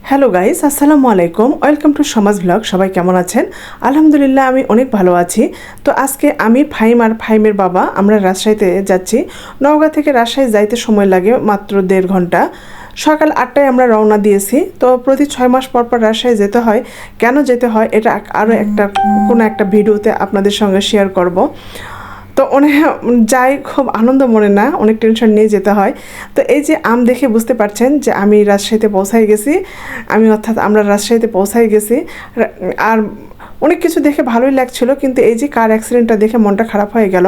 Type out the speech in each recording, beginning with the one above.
Hello guys, আসসালামু আলাইকুম। Welcome to সমাজ ব্লগ। সবাই কেমন আছেন? আলহামদুলিল্লাহ, আমি অনেক ভালো আছি। তো আজকে আমি ফাহিম আর ফাহিমের বাবা আমরা রাজশাহীতে যাচ্ছি। নওগাঁ থেকে রাজশাহী যাইতে সময় লাগে মাত্র 1.5 ঘন্টা। সকাল 8টায় আমরা রওনা দিয়েছি। তো প্রতি 6 মাস পর পর রাজশাহী যেতে হয়। কেন যেতে হয় এটা আরও কোনো একটা ভিডিওতে আপনাদের সঙ্গে শেয়ার করব। তো অনেক যাই, খুব আনন্দ মনে না, অনেক টেনশন নিয়ে যেতে হয়। তো এই যে আম দেখে বুঝতে পারছেন যে আমি রাজশাহীতে পৌঁছাই গেছি। অর্থাৎ আমরা রাজশাহীতে পৌঁছাই গেছি। আর অনেক কিছু দেখে ভালোই লাগছিল, কিন্তু এই যে কার অ্যাক্সিডেন্টটা দেখে মনটা খারাপ হয়ে গেল।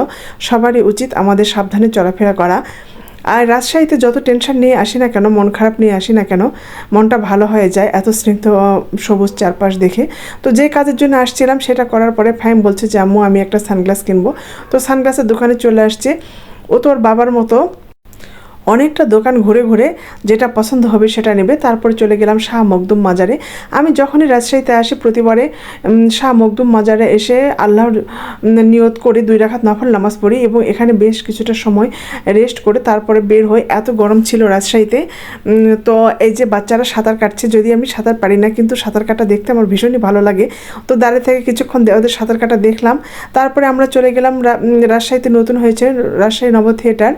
সবারই উচিত আমাদের সাবধানে চলাফেরা করা। আর রাজশাহীতে যত টেনশন নিয়ে আসি না কেন, মন খারাপ নিয়ে আসি না কেন, মনটা ভালো হয়ে যায় এত স্নিগ্ধ সবুজ চারপাশ দেখে। তো যে কাজের জন্য আসছিলাম সেটা করার পরে ফাহিম বলছে যে আম্মু আমি একটা সানগ্লাস কিনবো। তো সানগ্লাসের দোকানে চলে আসছে। ও তো ওর বাবার মতো অনেকটা দোকান ঘুরে ঘুরে যেটা পছন্দ হবে সেটা নেবে। তারপরে চলে গেলাম শাহ মখদুম মাজারে। আমি যখনই রাজশাহীতে আসি প্রতিবারে শাহ মখদুম মাজারে এসে আল্লাহর নিয়ত করে 2 রাকাত নফল নামাজ পড়ি এবং এখানে বেশ কিছুটা সময় রেস্ট করে তারপরে বের হই। এত গরম ছিল রাজশাহীতে। তো এই যে বাচ্চারা সাঁতার কাটছে, যদি আমি সাঁতার পারি না, কিন্তু সাঁতার কাটা দেখতে আমার ভীষণই ভালো লাগে। তো দাঁড়িয়ে থেকে কিছুক্ষণ ওদের সাঁতার কাটা দেখলাম। তারপরে আমরা চলে গেলাম রাজশাহীতে নতুন হয়েছে রাজশাহী নব থিয়েটার।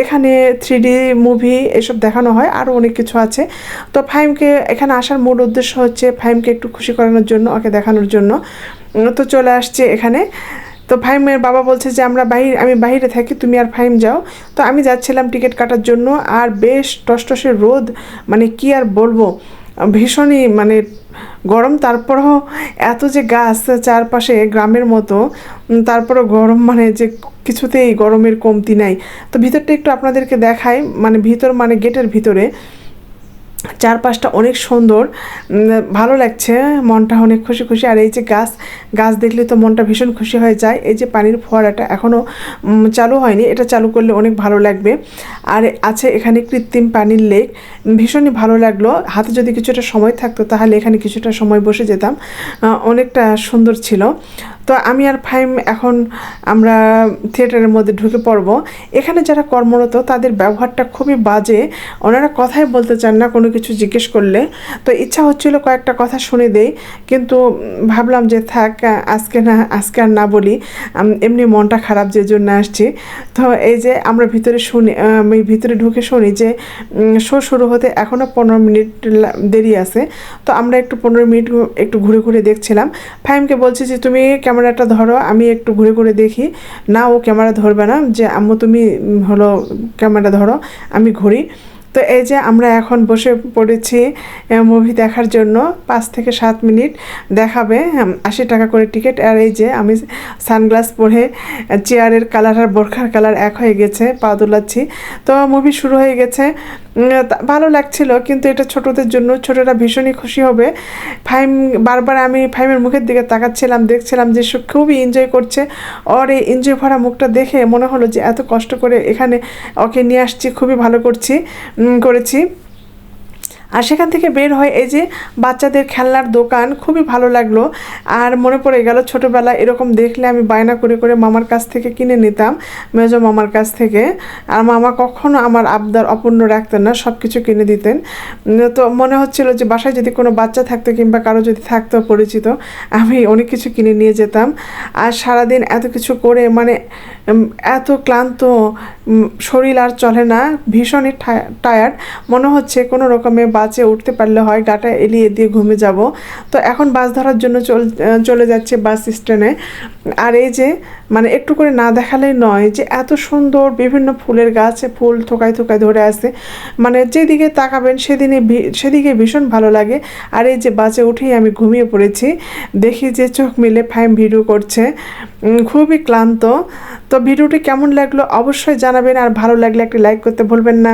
এখানে 3D মুভি এসব দেখানো হয়, আরও অনেক কিছু আছে। তো ফাহিমকে এখানে আসার মূল উদ্দেশ্য হচ্ছে ফাহিমকে একটু খুশি করানোর জন্য, ওকে দেখানোর জন্য। তো চলে আসছে এখানে। তো ফাহিমের বাবা বলছে যে আমি বাইরে থাকি, তুমি আর ফাহিম যাও। তো আমি যাচ্ছিলাম টিকিট কাটার জন্য। আর বেশ টসটসে রোদ, মানে কি আর বলবো, ভীষণই মানে গরম। তারপরও এত যে গাছ চারপাশে গ্রামের মতো, তারপরও গরম, মানে যে কিছুতেই গরমের কমতি নাই। তো ভিতরটা একটু আপনাদেরকে দেখাই, মানে ভিতর মানে গেটের ভিতরে চারপাশটা অনেক সুন্দর, ভালো লাগছে, মনটা অনেক খুশি খুশি। আর এই যে গাছ দেখলে তো মনটা ভীষণ খুশি হয়ে যায়। এই যে পানির ফোয়ারাটা এখনও চালু হয়নি, এটা চালু করলে অনেক ভালো লাগবে। আর আছে এখানে কৃত্রিম পানির লেক, ভীষণই ভালো লাগলো। হাতে যদি কিছুটা সময় থাকতো তাহলে এখানে কিছুটা সময় বসে যেতাম, অনেকটা সুন্দর ছিল। তো আমি আর ফাহিম এখন আমরা থিয়েটারের মধ্যে ঢুকে পড়ব। এখানে যারা কর্মরত তাদের ব্যবহারটা খুবই বাজে, ওনারা কথাই বলতে চান না কোনো কিছু জিজ্ঞেস করলে। তো ইচ্ছা হচ্ছিল কয়েকটা কথা শুনে দেই, কিন্তু ভাবলাম যে থাক, আজকে আর না বলি, এমনি মনটা খারাপ যে জন্য আসছি। তো এই যে আমরা আমি ভিতরে ঢুকে শুনি যে শো শুরু হতে এখনও 15 মিনিট দেরি আছে। তো আমরা একটু 15 মিনিট একটু ঘুরে ঘুরে দেখছিলাম। ফাহিমকে বলছি যে তুমি ক্যামেরাটা ধরো, আমি একটু ঘুরে ঘুরে দেখি। না, ও ক্যামেরা ধরবে না, যে আম্মু তুমি ক্যামেরা ধরো, আমি ঘুরি। তো এই যে আমরা এখন বসে পড়েছি মুভি দেখার জন্য। 5 থেকে 7 মিনিট দেখাবে, 80 টাকা করে টিকিট। আর এই যে আমি সানগ্লাস পরে চেয়ারের কালার আর বোরখার কালার এক হয়ে গেছে, পা দোলাচ্ছি। তো মুভি শুরু হয়ে গেছে। ভালো লাগছিল, কিন্তু এটা ছোটদের জন্য, ছোটরা ভীষণই খুশি হবে। বারবার আমি ফাহিমের মুখের দিকে তাকাচ্ছিলাম, দেখছিলাম যে সে খুবই এনজয় করছে। ওর এই এনজয় ভরা মুখটা দেখে মনে হলো যে এত কষ্ট করে এখানে ওকে নিয়ে আসছি, খুবই ভালো করেছি। আর সেখান থেকে বের হয় এই যে বাচ্চাদের খেলনার দোকান, খুবই ভালো লাগলো। আর মনে পড়ে গেল ছোটোবেলা এরকম দেখলে আমি বায়না করে করে মামার কাছ থেকে কিনে নিতাম, মেজো মামার কাছ থেকে। আর মামা কখনো আমার আবদার অপূর্ণ রাখতেন না, সব কিছু কিনে দিতেন। তো মনে হচ্ছিল যে বাসায় যদি কোনো বাচ্চা থাকতো কিংবা কারো যদি থাকতো পরিচিত, আমি অনেক কিছু কিনে নিয়ে যেতাম। আর সারাদিন এত কিছু করে মানে এত ক্লান্ত, শরীর আর চলে না, ভীষণই টায়ার্ড। মনে হচ্ছে কোনো রকমে বাসে উঠতে পারলে হয়, গাটা এলিয়ে দিয়ে ঘুমে যাব। তো এখন বাস ধরার জন্য চলে যাচ্ছে বাস স্ট্যান্ডে। আর এই যে মানে একটু করে না দেখালেই নয় যে এত সুন্দর বিভিন্ন ফুলের গাছে ফুল থোকায় থোকায় ধরে আছে, মানে যেদিকে তাকাবেন সেদিকে ভীষণ ভালো লাগে। আর এই যে বাসে উঠেই আমি ঘুমিয়ে পড়েছি। দেখি যে চোখ মেলে ফাহিম ভিডিও করছে, খুবই ক্লান্ত। তো ভিডিওটি কেমন লাগলো অবশ্যই জানাবেন, আর ভালো লাগলে একটি লাইক করতে ভুলবেন না।